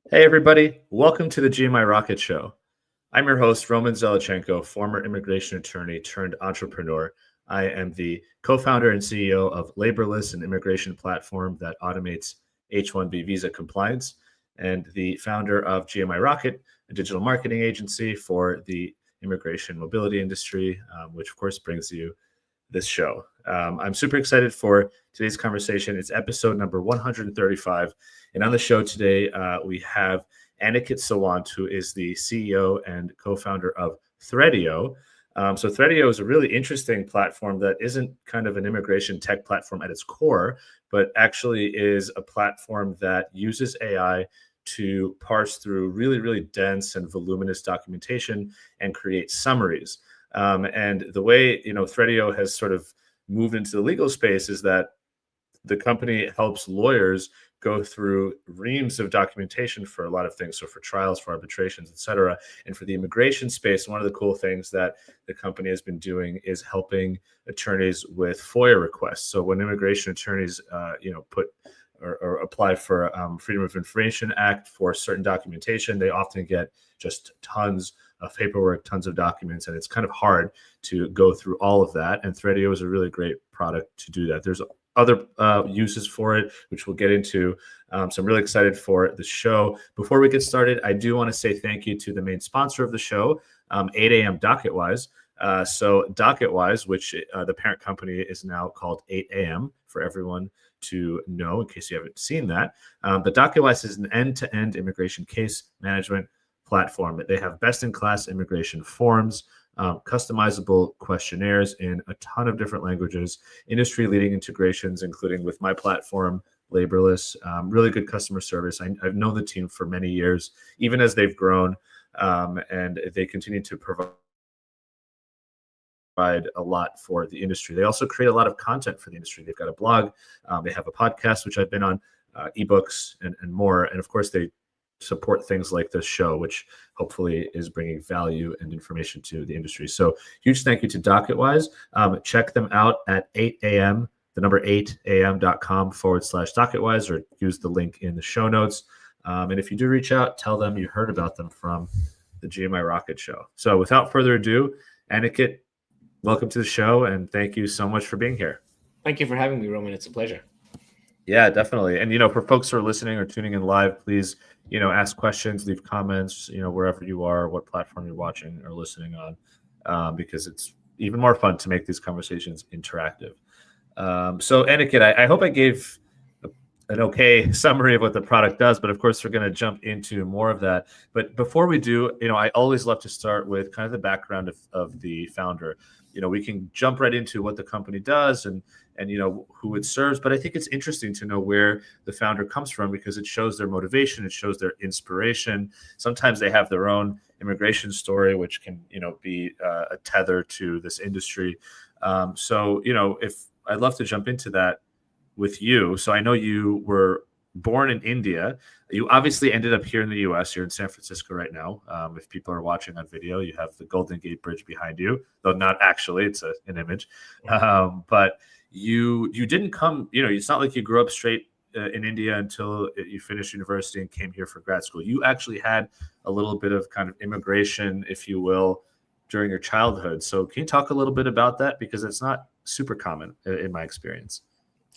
Hey, everybody. Welcome to the GMI Rocket Show. I'm your host, Roman Zelichenko, former immigration attorney turned entrepreneur. I am the co-founder and CEO of Laborless, an immigration platform that automates H-1B visa compliance, and the founder of GMI Rocket, a digital marketing agency for the immigration mobility industry, which of course brings you this show. I'm super excited for today's conversation. It's episode number 135. And on the show today, we have Aniket Sawant, who is the CEO and co-founder of Threadeo. So Threadeo is a really interesting platform that isn't kind of an immigration tech platform at its core, but actually is a platform that uses AI to parse through really, really dense and voluminous documentation and create summaries. And the way Threadeo has sort of moved into the legal space is that the company helps lawyers go through reams of documentation for a lot of things. So for trials, for arbitrations, et cetera. And for the immigration space, one of the cool things that the company has been doing is helping attorneys with FOIA requests. So when immigration attorneys, put or apply for Freedom of Information Act for certain documentation, they often get just tons of paperwork, tons of documents, and it's kind of hard to go through all of that. And Threadeo is a really great product to do that. There's other uses for it, which we'll get into. So I'm really excited for the show. Before we get started, I do want to say thank you to the main sponsor of the show, 8 a.m. DocketWise. So DocketWise, which the parent company is now called 8 a.m. for everyone to know in case you haven't seen that. But DocketWise is an end-to-end immigration case management platform. They have best-in-class immigration forms, customizable questionnaires in a ton of different languages, industry-leading integrations, including with my platform, Laborless, really good customer service. I've known the team for many years, even as they've grown, and they continue to provide a lot for the industry. They also create a lot of content for the industry. They've got a blog, they have a podcast, which I've been on, ebooks, and more. And of course, they support things like this show, which hopefully is bringing value and information to the industry. So huge thank you to DocketWise. Check them out at 8 a.m., the number 8am.com/DocketWise, or use the link in the show notes. And if you do reach out, tell them you heard about them from the GMI Rocket Show. So without further ado, Aniket, welcome to the show, and thank you so much for being here. Thank you for having me, Roman. It's a pleasure. Yeah, definitely. And, for folks who are listening or tuning in live, please, ask questions, leave comments, wherever you are, what platform you're watching or listening on, because it's even more fun to make these conversations interactive. So, Aniket, I hope I gave an okay summary of what the product does, but of course, we're going to jump into more of that. But before we do, I always love to start with kind of the background of the founder. We can jump right into what the company does and who it serves, but I think it's interesting to know where the founder comes from, because it shows their motivation, it shows their inspiration. Sometimes they have their own immigration story, which can be a tether to this industry. So if I'd love to jump into that with you. So I know you were born in India. You obviously ended up here in the US. You're in San Francisco right now. If people are watching on video, you have the Golden Gate Bridge behind you, though not actually, it's an image. But you didn't come, it's not like you grew up straight in India until you finished university and came here for grad school. You actually had a little bit of kind of immigration, if you will, during your childhood. So can you talk a little bit about that? Because it's not super common in my experience.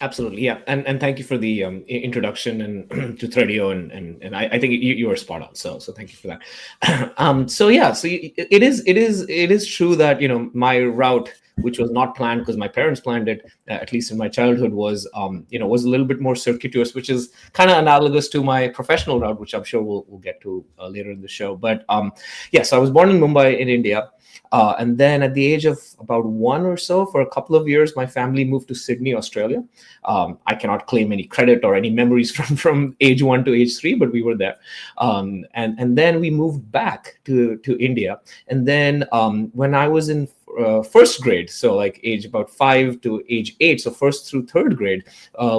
Absolutely, yeah, and thank you for the introduction and to Threadeo, and I think you were spot on. So thank you for that. So it is true that my route, which was not planned because my parents planned it, at least in my childhood, was was a little bit more circuitous, which is kind of analogous to my professional route, which I'm sure we'll get to later in the show. But so I was born in Mumbai in India. And then at the age of about 1 or so, for a couple of years, my family moved to Sydney, Australia. I cannot claim any credit or any memories from age 1 to age 3, but we were there. And then we moved back to India. And then when I was in first grade, so like age about 5 to age 8, so first through third grade,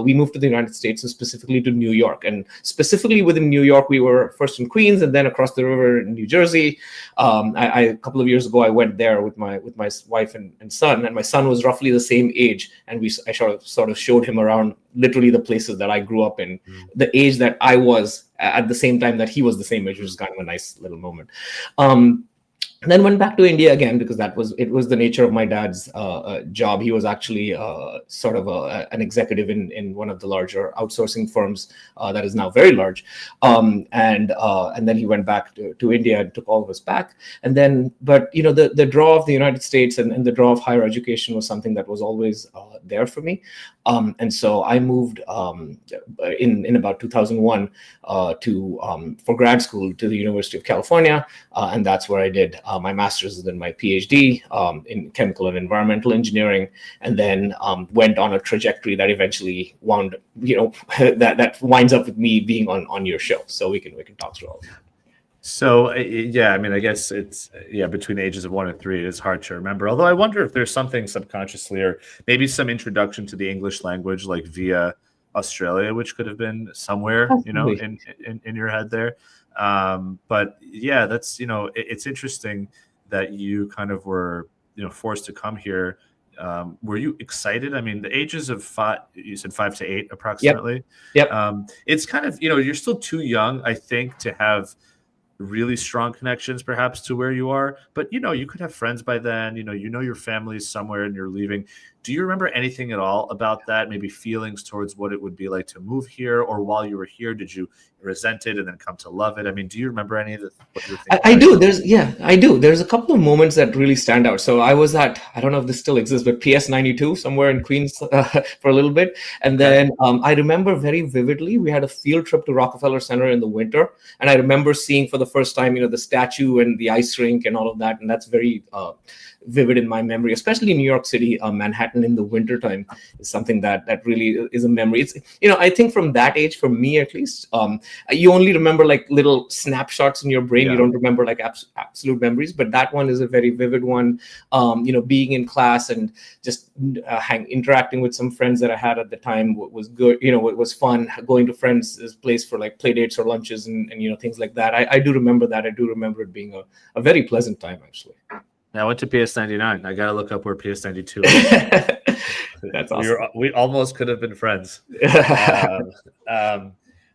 we moved to the United States, and specifically to New York. And specifically within New York, we were first in Queens and then across the river in New Jersey. A couple of years ago, I went there with my wife and son, and my son was roughly the same age, and I sort of showed him around literally the places that I grew up in, the age that I was at the same time that he was the same age, which was kind of a nice little moment. Then went back to India again, because it was the nature of my dad's job. He was actually sort of an executive in one of the larger outsourcing firms that is now very large. And then he went back to India and took all of us back. And then, but the draw of the United States and the draw of higher education was something that was always there for me. And so I moved in about 2001 for grad school to the University of California, and that's where I did my master's and then my PhD in chemical and environmental engineering, and then went on a trajectory that eventually that winds up with me being on your show. So we can talk through all of that. So yeah, I mean, I guess it's between ages of 1 and 3, it is hard to remember. Although I wonder if there's something subconsciously, or maybe some introduction to the English language, like via Australia, which could have been somewhere, in your head there. But yeah, that's it's interesting that you kind of were forced to come here. Were you excited? I mean, the ages of 5, you said 5 to 8 approximately. Yep. It's kind of you're still too young, I think, to have really strong connections perhaps to where you are, but you could have friends by then. Your family is somewhere and you're leaving. Do you remember anything at all about that? Maybe feelings towards what it would be like to move here, or while you were here, did you resent it and then come to love it? I mean, do you remember any of what you were thinking? I do. I do. There's a couple of moments that really stand out. So I was at, I don't know if this still exists, but PS 92 somewhere in Queens for a little bit. And then I remember very vividly, we had a field trip to Rockefeller Center in the winter. And I remember seeing for the first time, the statue and the ice rink and all of that. And that's very vivid in my memory, especially in New York City. Manhattan in the wintertime is something that really is a memory. It's, I think from that age, for me at least, you only remember like little snapshots in your brain. You don't remember like absolute memories, but that one is a very vivid one. Being in class and just interacting with some friends that I had at the time was good. It was fun going to friends' place for like play dates or lunches and things like that. I do remember that. I do remember it being a very pleasant time, actually. I went to PS 99. I gotta look up where PS 92 is. That's awesome. We almost could have been friends.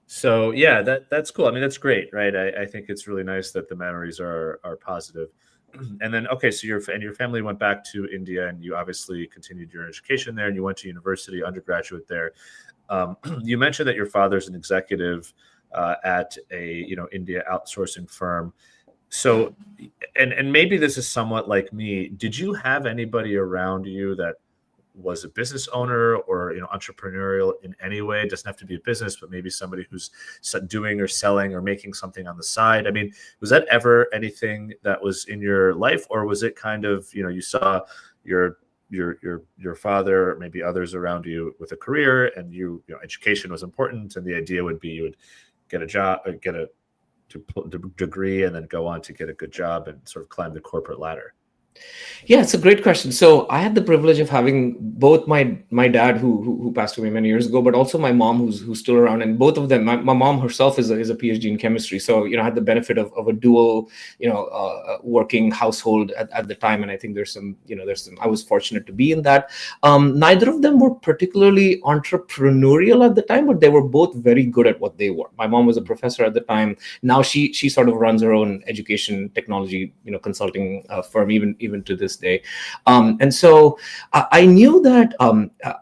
So yeah, that's cool. I mean, that's great, right? I think it's really nice that the memories are positive. And then, okay, so your family went back to India, and you obviously continued your education there, and you went to university, undergraduate there. You mentioned that your father's an executive at a India outsourcing firm. So, and maybe this is somewhat like me. Did you have anybody around you that was a business owner or entrepreneurial in any way? It doesn't have to be a business, but maybe somebody who's doing or selling or making something on the side. I mean, was that ever anything that was in your life, or was it kind of you saw your father or maybe others around you with a career, and education was important, and the idea would be you would get a job, get a degree, and then go on to get a good job and sort of climb the corporate ladder? Yeah, it's a great question. So I had the privilege of having both my dad who passed away many years ago, but also my mom who's still around, and both of them. My mom herself is a PhD in chemistry, so I had the benefit of a dual working household at the time, and I think there's some I was fortunate to be in that. Neither of them were particularly entrepreneurial at the time, but they were both very good at what they were. My mom was a professor at the time. Now she sort of runs her own education technology consulting firm even to this day. And so I knew that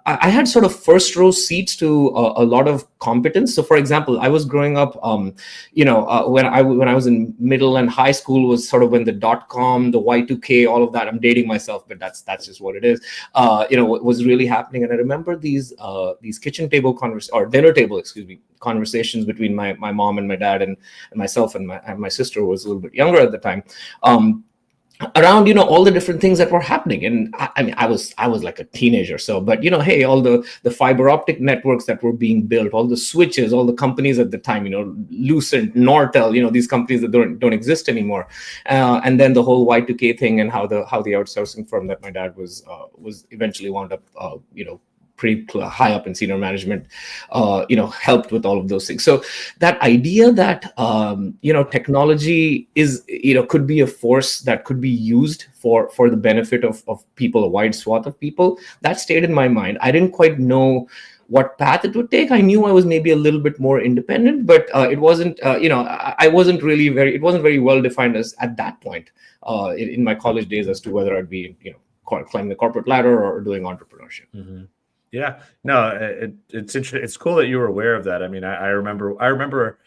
I had sort of first row seats to a lot of competence. So for example, I was growing up, when I was in middle and high school was sort of when the .com, the Y2K, all of that, I'm dating myself, but that's just what it is, was really happening. And I remember these kitchen table dinner table, conversations between my mom and my dad and myself, and my sister was a little bit younger at the time. around all the different things that were happening. And I mean, I was like a teenager, so but hey, all the fiber optic networks that were being built, all the switches, all the companies at the time, Lucent, Nortel, these companies that don't exist anymore, and then the whole Y2K thing, and how the outsourcing firm that my dad was eventually wound up pretty high up in senior management, helped with all of those things. So that idea that technology is could be a force that could be used for the benefit of people, a wide swath of people, that stayed in my mind. I didn't quite know what path it would take. I knew I was maybe a little bit more independent, but it wasn't I wasn't really it wasn't very well defined as at that point in my college days as to whether I'd be climbing the corporate ladder or doing entrepreneurship. Mm-hmm. Yeah, no, it's interesting. It's cool that you were aware of that. I mean, I remember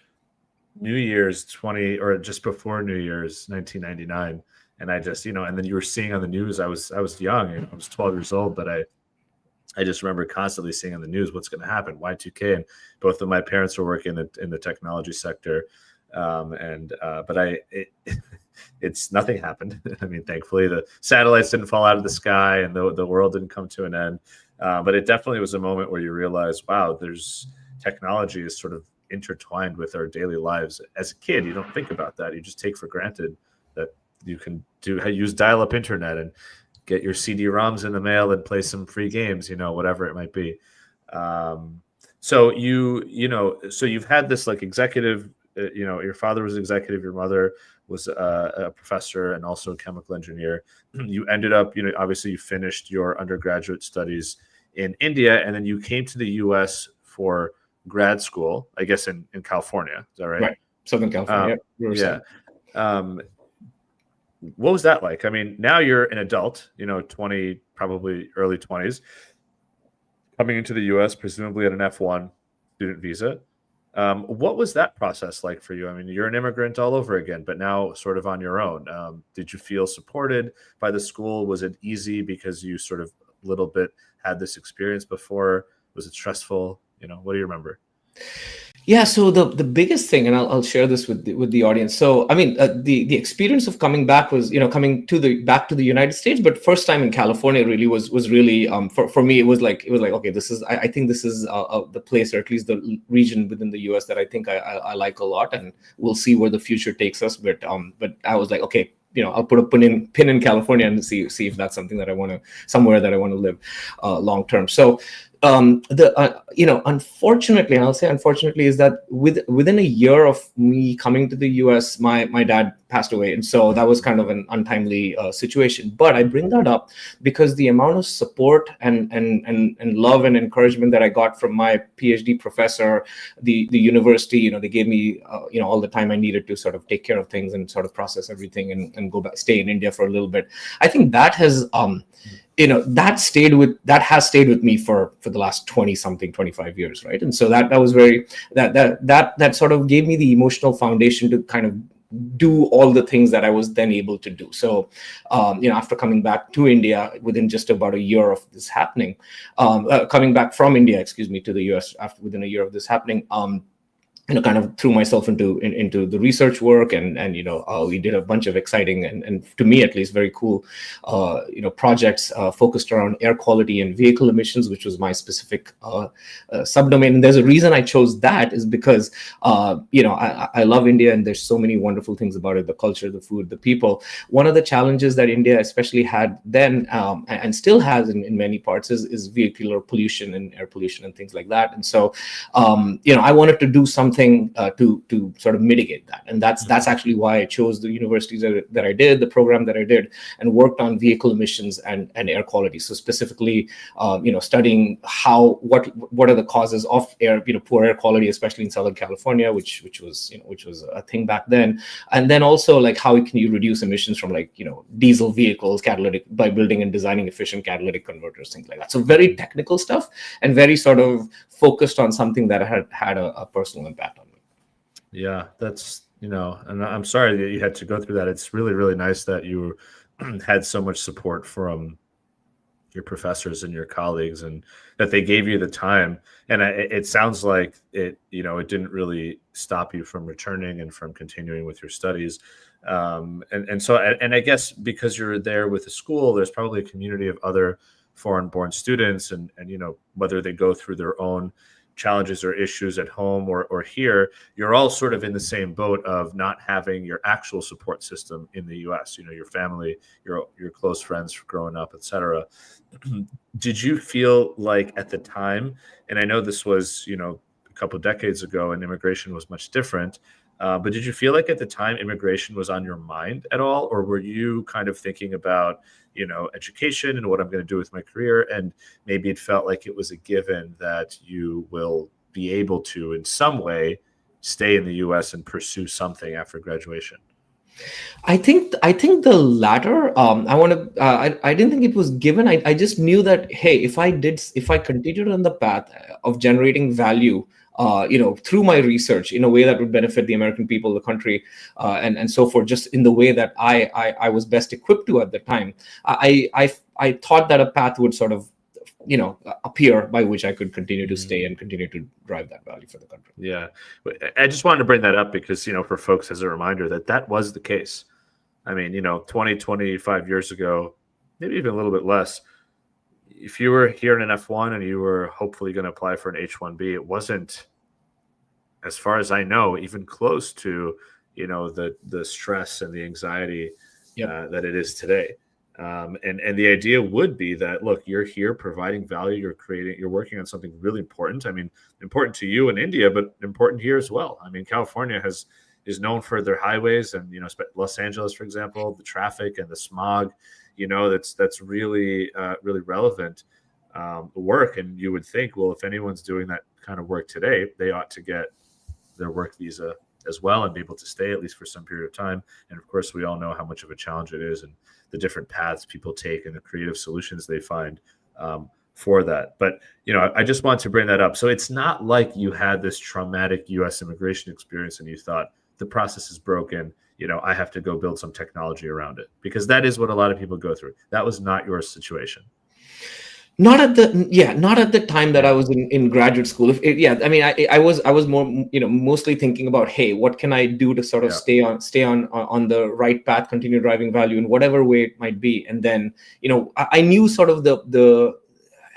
New Year's 20 or just before New Year's 1999, and I just and then you were seeing on the news. I was young, I was 12 years old, but I just remember constantly seeing on the news what's going to happen, Y2K, and both of my parents were working in the technology sector, but it's nothing happened. I mean, thankfully, the satellites didn't fall out of the sky, and the world didn't come to an end. But it definitely was a moment where you realize, wow, technology is sort of intertwined with our daily lives. As a kid, you don't think about that. You just take for granted that you can use dial-up internet and get your CD-ROMs in the mail and play some free games, whatever it might be. So you've had this like executive, your father was executive, your mother was a professor and also a chemical engineer. You ended up, obviously you finished your undergraduate studies in India, and then you came to the U.S. for grad school, I guess in California. Is that right? Right, Southern California. Yeah. What was that like? I mean, now you're an adult, 20, probably early 20s, coming into the U.S., presumably at an F1 student visa. What was that process like for you? I mean, you're an immigrant all over again, but now sort of on your own. Did you feel supported by the school? Was it easy because you sort of a little bit had this experience before? Was it stressful? What do you remember? Yeah, so the biggest thing, and I'll share this with the audience. So I mean, the experience of coming back was coming back to the United States, but first time in California really was really for me it was like okay, this is I think this is the place, or at least the region within the U.S. that I think I like a lot, and we'll see where the future takes us. But I was like, okay, I'll put a pin in California and see if that's something that I want to, somewhere that I want to live long term. So unfortunately, and I'll say unfortunately, is that within a year of me coming to the US, my dad passed away, and so that was kind of an untimely situation. But I bring that up because the amount of support and love and encouragement that I got from my PhD professor, the university, they gave me all the time I needed to sort of take care of things and sort of process everything and go back, stay in India for a little bit. I think that has that has stayed with me for the last 25 years, right? And so that was very that sort of gave me the emotional foundation to kind of do all the things that I was then able to do. So after coming back to India within just about a year of this happening, coming back from India, to the US within a year of this happening, kind of threw myself into the research work, and we did a bunch of exciting and to me at least very cool projects focused around air quality and vehicle emissions, which was my specific subdomain. And there's a reason I chose that, is because I love India, and there's so many wonderful things about it: the culture, the food, the people. One of the challenges that India especially had then and still has in many parts is vehicular pollution and air pollution and things like that. And so I wanted to do something to sort of mitigate that, and that's actually why I chose the universities that I did, the program that I did, and worked on vehicle emissions and air quality. So specifically, studying what are the causes of poor air quality, especially in Southern California, which was a thing back then, and then also like how can you reduce emissions from diesel vehicles, catalytic, by building and designing efficient catalytic converters, things like that. So very technical stuff, and very sort of focused on something that had a personal impact on me. Yeah, that's and I'm sorry that you had to go through that. It's really, really nice that you had so much support from your professors and your colleagues, and that they gave you the time. And it sounds like it didn't really stop you from returning and from continuing with your studies. And I guess because you're there with the school, there's probably a community of other foreign-born students, and whether they go through their own challenges or issues at home or here, you're all sort of in the same boat of not having your actual support system in the US, your family, your close friends growing up, etc. Did you feel like at the time, and I know this was, a couple of decades ago and immigration was much different, but did you feel like at the time immigration was on your mind at all? Or were you kind of thinking about, education and what I'm going to do with my career? And maybe it felt like it was a given that you will be able to, in some way, stay in the US and pursue something after graduation. I think the latter. I didn't think it was given. I just knew that, hey, if I continued on the path of generating value, through my research in a way that would benefit the American people, the country, and so forth, just in the way that I was best equipped to at the time, I thought that a path would sort of appear by which I could continue to stay and continue to drive that value for the country. Yeah. I just wanted to bring that up because, for folks as a reminder that was the case. I mean, 20, 25 years ago, maybe even a little bit less, if you were here in an F1 and you were hopefully going to apply for an H1B, it wasn't, as far as I know, even close to, the stress and the anxiety that it is today. And the idea would be that, look, you're here providing value, you're working on something really important. I mean, important to you in India, but important here as well. I mean, California is known for their highways, and Los Angeles, for example, the traffic and the smog, that's really really relevant work. And you would think, well, if anyone's doing that kind of work today, they ought to get their work visa as well and be able to stay at least for some period of time. And of course, we all know how much of a challenge it is and the different paths people take and the creative solutions they find for that. But, I just want to bring that up. So it's not like you had this traumatic US immigration experience and you thought the process is broken, I have to go build some technology around it, because that is what a lot of people go through. That was not your situation. Not at the time that I was in graduate school. I was more, mostly thinking about, hey, what can I do to sort of stay on the right path, continue driving value in whatever way it might be. And then, I knew sort of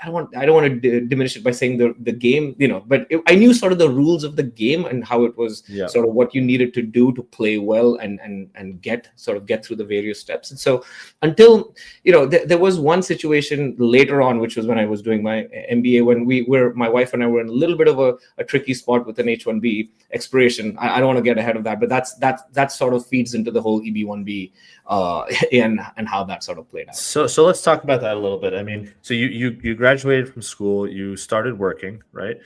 I don't want to diminish it by saying the game, but I knew sort of the rules of the game and how it was sort of what you needed to do to play well and get through the various steps. And so until, there was one situation later on, which was when I was doing my MBA, when my wife and I were in a little bit of a tricky spot with an H1B expiration. I don't want to get ahead of that, but that sort of feeds into the whole EB1B and how that sort of played out. So let's talk about that a little bit. I mean, so you graduated from school, you started working, right?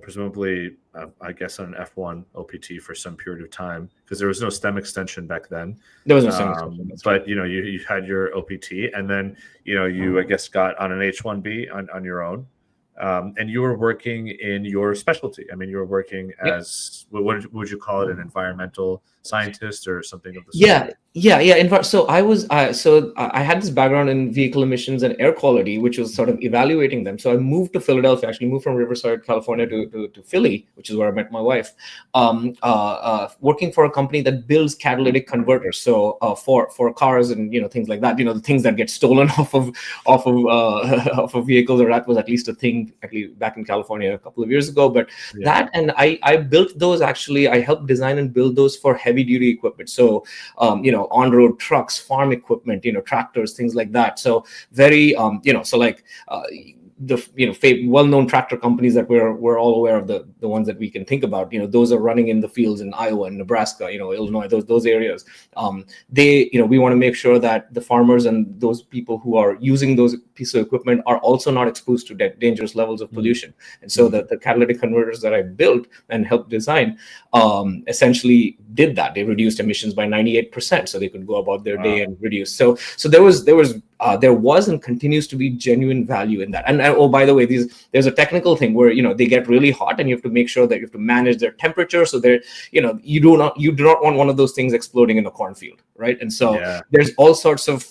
Presumably, I guess on an F1 OPT for some period of time, because there was no STEM extension back then. There was no STEM extension. But you had your OPT, and then you I guess got on an H1B on your own. And you were working in your specialty. I mean, you were working as, what would you call it, an environmental scientist or something of the sort? So I had this background in vehicle emissions and air quality, which was sort of evaluating them. So I moved to Philadelphia, actually moved from Riverside, California to Philly, which is where I met my wife, working for a company that builds catalytic converters. So for cars and things like that, the things that get stolen off of vehicles, or that was at least a thing back in California a couple of years ago. But that, and I built those, actually I helped design and build those for heavy duty equipment. So on-road trucks, farm equipment, tractors, things like that. So very, the well-known tractor companies that we're all aware of, the ones that we can think about, those are running in the fields in Iowa and Nebraska, Illinois, those areas. We want to make sure that the farmers and those people who are using those pieces of equipment are also not exposed to dangerous levels of pollution. And so the catalytic converters that I built and helped design essentially did that. They reduced emissions by 98%, so they could go about their day and reduce. So there was and continues to be genuine value in that. And oh, by the way, there's a technical thing where they get really hot, and you have to make sure that you have to manage their temperature. So they're you do not want one of those things exploding in a cornfield, right? And so there's all sorts of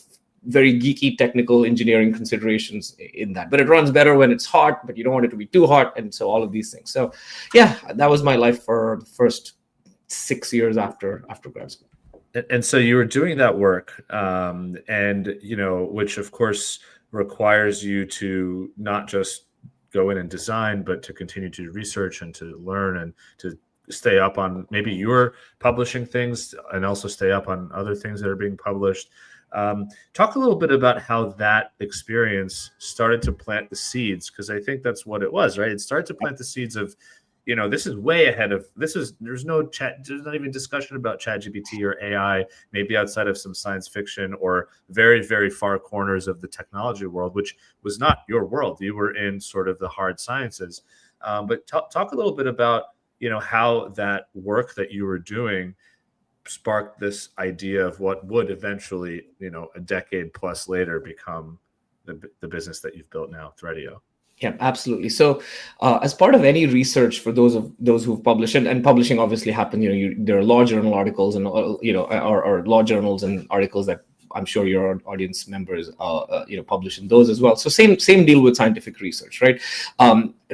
very geeky technical engineering considerations in that. But it runs better when it's hot, but you don't want it to be too hot, and so all of these things. So yeah, that was my life for the first 6 years after grad school. And so you were doing that work, and which of course requires you to not just go in and design, but to continue to research and to learn and to stay up on, maybe you're publishing things and also stay up on other things that are being published. Talk a little bit about how that experience started to plant the seeds, because I think that's what it was, right? It started to plant the seeds of, this is way ahead of, there's not even discussion about ChatGPT or AI, maybe outside of some science fiction or very, very far corners of the technology world, which was not your world. You were in sort of the hard sciences. But talk a little bit about, how that work that you were doing sparked this idea of what would eventually, a decade plus later become the business that you've built now, Threadeo. Yeah, absolutely. So, as part of any research, for those who've published, and publishing obviously happened, there are law journal articles and or law journals and articles that I'm sure your audience members publish in those as well. So same deal with scientific research, right?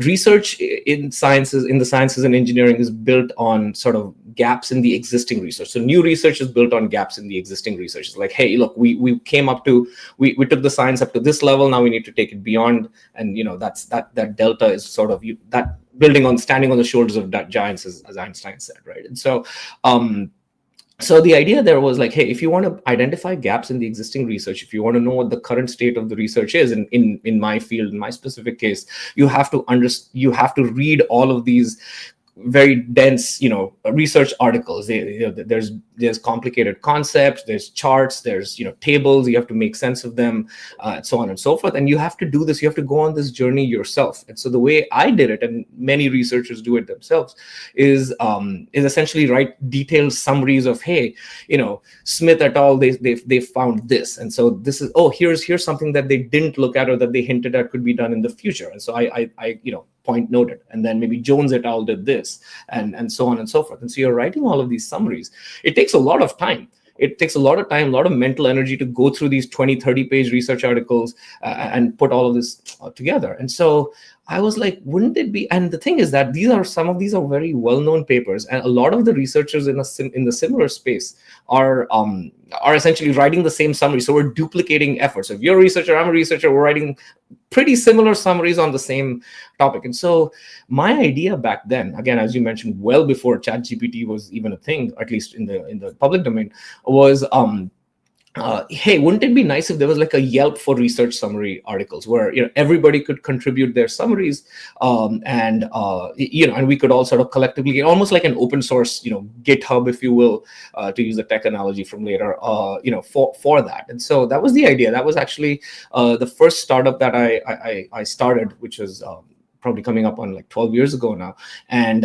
Research in the sciences and engineering is built on sort of gaps in the existing research. So new research is built on gaps in the existing research. It's like, hey, look, we came up to, we took the science up to this level. Now we need to take it beyond, and that delta is sort of that standing on the shoulders of that giants, as Einstein said, right? And so. So the idea there was like, hey, if you want to identify gaps in the existing research, if you want to know what the current state of the research is, in my field, in my specific case, you have to read all of these very dense, research articles. There's complicated concepts, there's charts, there's tables. You have to make sense of them, and so on and so forth. And you have to do this. You have to go on this journey yourself. And so the way I did it, and many researchers do it themselves, is essentially write detailed summaries of, hey, Smith et al. They found this, and so this is here's something that they didn't look at or that they hinted at could be done in the future. And so I point noted, and then maybe Jones et al. Did this, and so on and so forth. And so you're writing all of these summaries. It takes a lot of time. It takes a lot of time, a lot of mental energy to go through these 20, 30-page research articles and put all of this together. And so I was like, wouldn't it be? And the thing is that some of these are very well-known papers, and a lot of the researchers in the similar space are essentially writing the same summary. So we're duplicating efforts. So if you're a researcher, I'm a researcher, we're writing pretty similar summaries on the same topic. And so my idea back then, again, as you mentioned, well before ChatGPT was even a thing, at least in the public domain, was hey, wouldn't it be nice if there was like a Yelp for research summary articles where everybody could contribute their summaries, and we could all sort of collectively, almost like an open source GitHub, if you will, to use the tech analogy from later, for that. And so that was the idea. That was actually the first startup that I started, which was probably coming up on like 12 years ago now. And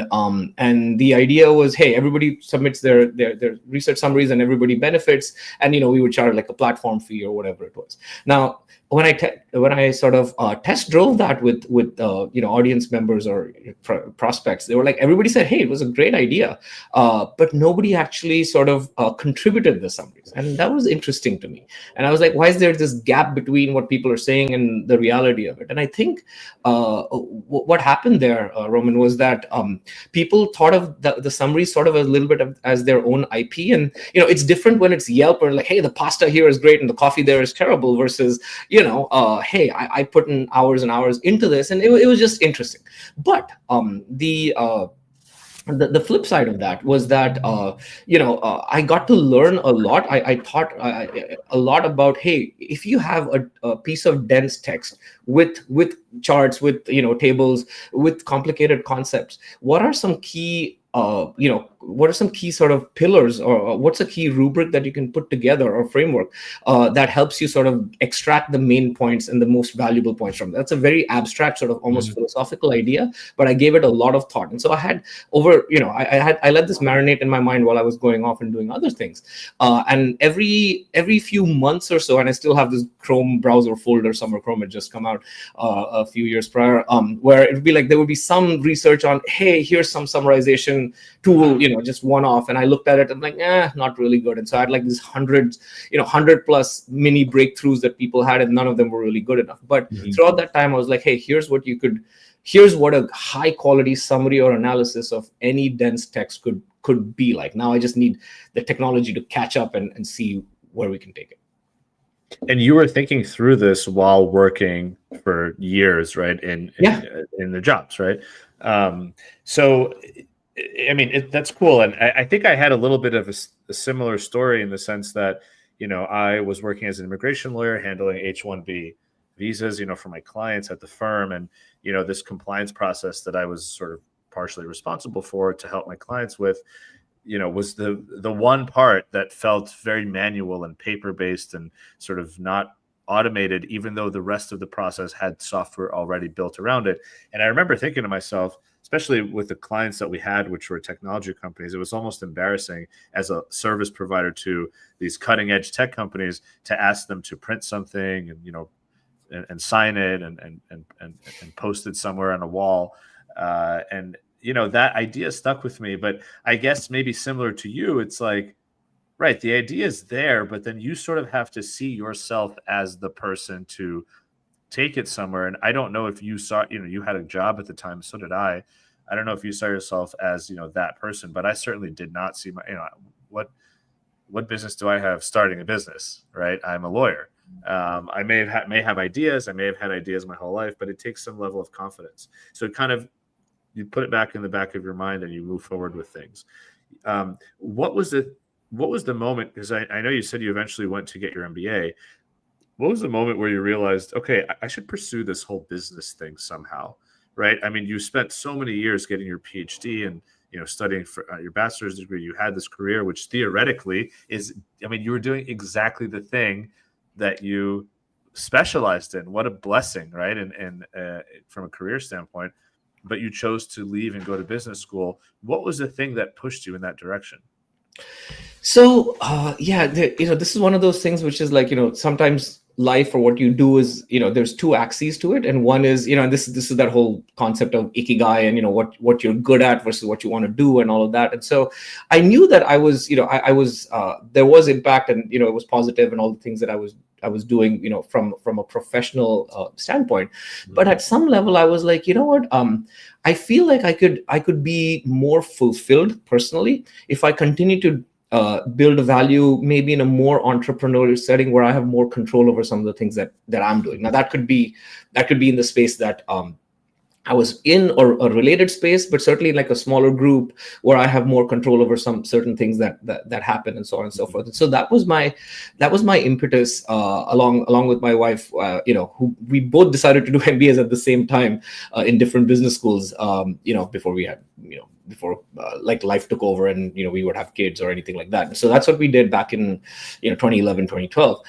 the idea was, hey, everybody submits their research summaries and everybody benefits. And, we would charge like a platform fee or whatever it was. Now, when I sort of test drove that with audience members or prospects, they were like, everybody said, hey, it was a great idea, but nobody actually sort of contributed the summaries, and that was interesting to me. And I was like, why is there this gap between what people are saying and the reality of it? And I think what happened there, Roman, was that people thought of the summaries sort of a little bit as their own IP, and it's different when it's Yelp or like, hey, the pasta here is great and the coffee there is terrible, versus hey, I put in hours and hours into this, and it was just interesting. But the flip side of that was that I got to learn a lot. I thought a lot about, hey, if you have a piece of dense text with charts, with tables, with complicated concepts, what are some key what are some key sort of pillars, or what's a key rubric that you can put together, or framework that helps you sort of extract the main points and the most valuable points from that? That's a very abstract, sort of almost philosophical idea, but I gave it a lot of thought. And so I had I let this marinate in my mind while I was going off and doing other things. And every few months or so, and I still have this Chrome browser folder somewhere, Chrome had just come out a few years prior, where it would be like, there would be some research on, hey, here's some summarization tool, just one off. And I looked at it, I'm like, not really good. And so I had like these 100 plus mini breakthroughs that people had, and none of them were really good enough. But throughout that time, I was like, hey, here's what a high quality summary or analysis of any dense text could be like. Now I just need the technology to catch up and see where we can take it. And you were thinking through this while working for years, right? In the jobs, right? So, I mean, that's cool. And I think I had a little bit of a similar story in the sense that, I was working as an immigration lawyer handling H-1B visas, for my clients at the firm. And, this compliance process that I was sort of partially responsible for to help my clients with, was the one part that felt very manual and paper-based and sort of not automated, even though the rest of the process had software already built around it. And I remember thinking to myself, especially with the clients that we had, which were technology companies, it was almost embarrassing as a service provider to these cutting-edge tech companies to ask them to print something and sign it and post it somewhere on a wall. And that idea stuck with me. But I guess maybe similar to you, it's like, right, the idea is there, but then you sort of have to see yourself as the person to take it somewhere. And I don't know if you saw, you had a job at the time, so did I. I don't know if you saw yourself as, that person, but I certainly did not see what business do I have starting a business, right? I'm a lawyer. I may have ideas. I may have had ideas my whole life, but it takes some level of confidence. So it kind of, you put it back in the back of your mind and you move forward with things. What was the moment? Because I know you said you eventually went to get your MBA. What was the moment where you realized, okay, I should pursue this whole business thing somehow, right? I mean, you spent so many years getting your PhD and, studying for your bachelor's degree. You had this career, which theoretically is, you were doing exactly the thing that you specialized in. What a blessing, right? And from a career standpoint. But you chose to leave and go to business school. What was the thing that pushed you in that direction? So, this is one of those things which is like, sometimes life or what you do is, there's two axes to it. And one is, this is that whole concept of ikigai and, what you're good at versus what you want to do and all of that. And so I knew that I was, there was impact and, it was positive and all the things that I was doing, from a professional standpoint. But at some level, I was like, I feel like I could be more fulfilled personally if I continue to build a value maybe in a more entrepreneurial setting where I have more control over some of the things that I'm doing. Now that could be in the space that I was in, or a related space, but certainly like a smaller group where I have more control over some certain things that happen and so on and so forth. And so that was my impetus, along with my wife, who we both decided to do MBAs at the same time in different business schools, before we had, before like life took over and we would have kids or anything like that. So that's what we did back in 2011, 2012.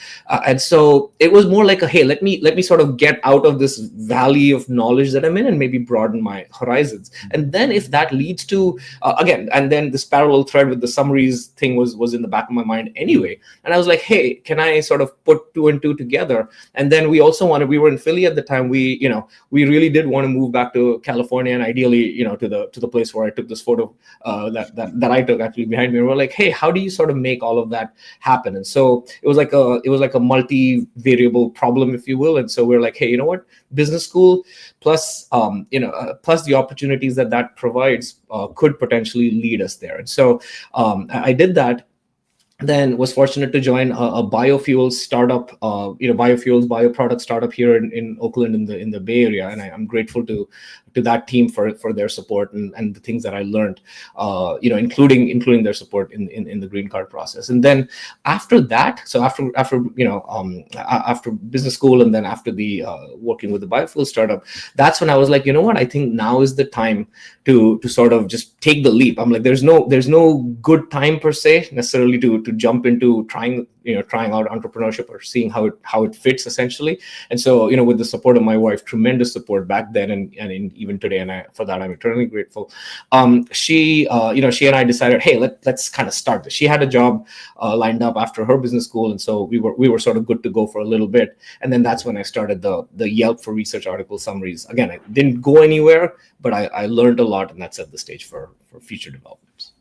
And so it was more like hey, let me sort of get out of this valley of knowledge that I'm in and maybe broaden my horizons. And then if that leads to again, and then this parallel thread with the summaries thing was in the back of my mind anyway. And I was like, hey, can I sort of put two and two together? And then we also we were in Philly at the time. We really did want to move back to California and ideally, to the place where I took this photo that I took actually behind me. And we're like, hey, how do you sort of make all of that happen? And so it was like a multi-variable problem, if you will. And so we're like, hey, you know what? Business school plus plus the opportunities that provides could potentially lead us there. And so I did that. Then was fortunate to join a biofuels startup, bioproduct startup here in Oakland in the Bay Area, and I'm grateful to that team for their support and the things that I learned, including their support in the green card process. And then after that, so after business school and then after the working with the biofuel startup, that's when I was like, you know what, I think now is the time to sort of just take the leap. I'm like, there's no good time per se necessarily to jump into trying out entrepreneurship or seeing how it fits essentially. And so with the support of my wife, tremendous support back then and even today, and for that I'm eternally grateful. She and I decided, hey, let's kind of start this. She had a job lined up after her business school, and so we were sort of good to go for a little bit. And then that's when I started the Yelp for research article summaries. Again, I didn't go anywhere, but I learned a lot, and that set the stage for future developments.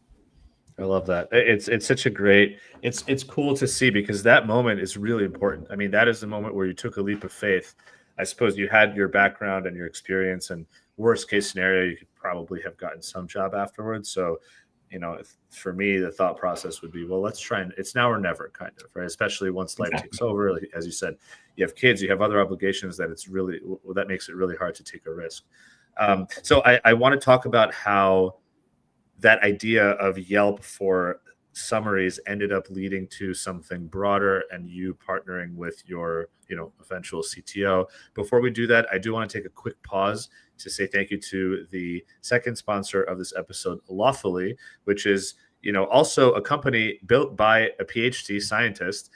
I love that. It's such a great. It's cool to see because that moment is really important. I mean, that is the moment where you took a leap of faith. I suppose you had your background and your experience, and worst case scenario, you could probably have gotten some job afterwards. So, for me, the thought process would be, well, let's try and it's now or never, kind of, right? Especially once life takes over. Like, as you said, you have kids, you have other obligations that makes it really hard to take a risk. So I want to talk about how that idea of Yelp for summaries ended up leading to something broader and you partnering with your eventual CTO. Before we do that, I do want to take a quick pause to say thank you to the second sponsor of this episode, Lawfully, which is also a company built by a PhD scientist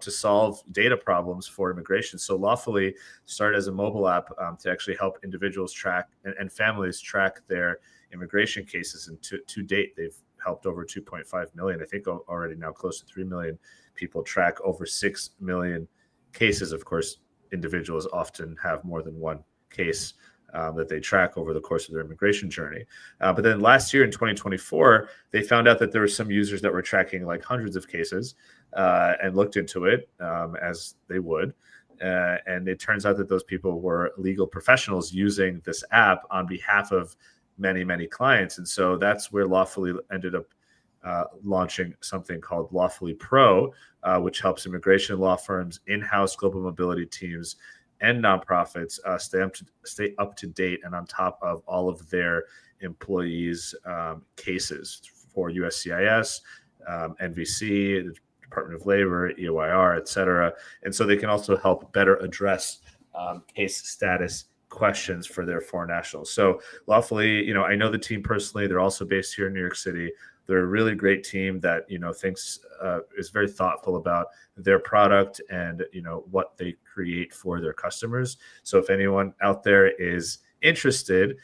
to solve data problems for immigration. So Lawfully started as a mobile app to actually help individuals track and families track their immigration cases. And to date, they've helped over 2.5 million, I think already now close to 3 million people track over 6 million cases. Of course, individuals often have more than one case that they track over the course of their immigration journey. But then last year in 2024, they found out that there were some users that were tracking like hundreds of cases and looked into it as they would. And it turns out that those people were legal professionals using this app on behalf of many, many clients. And so that's where Lawfully ended up launching something called Lawfully Pro, which helps immigration law firms, in-house global mobility teams, and nonprofits stay up to date and on top of all of their employees' cases for USCIS, NVC, the Department of Labor, EOIR, et cetera. And so they can also help better address case status questions for their foreign nationals. So Lawfully, I know the team personally. They're also based here in New York City. They're a really great team that thinks is very thoughtful about their product and what they create for their customers. So if anyone out there is interested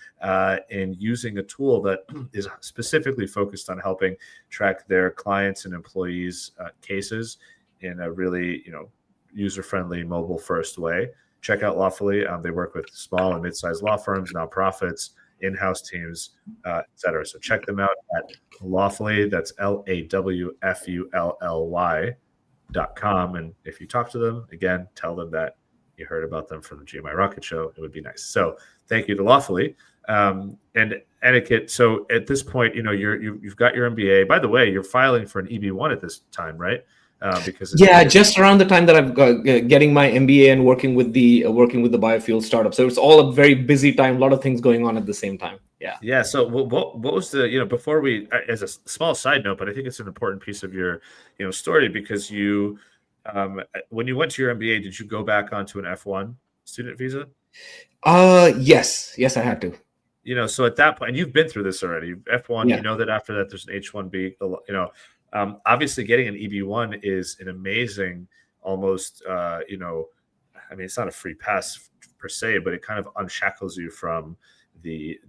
in using a tool that is specifically focused on helping track their clients and employees' cases in a really user-friendly, mobile-first way, check out Lawfully. They work with small and mid-sized law firms, nonprofits, in-house teams, et cetera. So check them out at Lawfully. That's LAWFULLY.com. And if you talk to them, again, tell them that you heard about them from the GMI Rocket Show. It would be nice. So thank you to Lawfully. And Aniket, so at this point, you've got your MBA. By the way, you're filing for an EB1 at this time, right? Because just around the time that I'm getting my MBA and working with the biofuel startup. So it's all a very busy time, a lot of things going on at the same time. Yeah. So what was the before we, as a small side note, but I think it's an important piece of your story because you when you went to your MBA, did you go back onto an F1 student visa? Yes, I had to. So at that point, and you've been through this already. F1, you know that after that there's an H1B. Obviously, getting an EB1 is an amazing, almost, I mean, it's not a free pass per se, but it kind of unshackles you from the,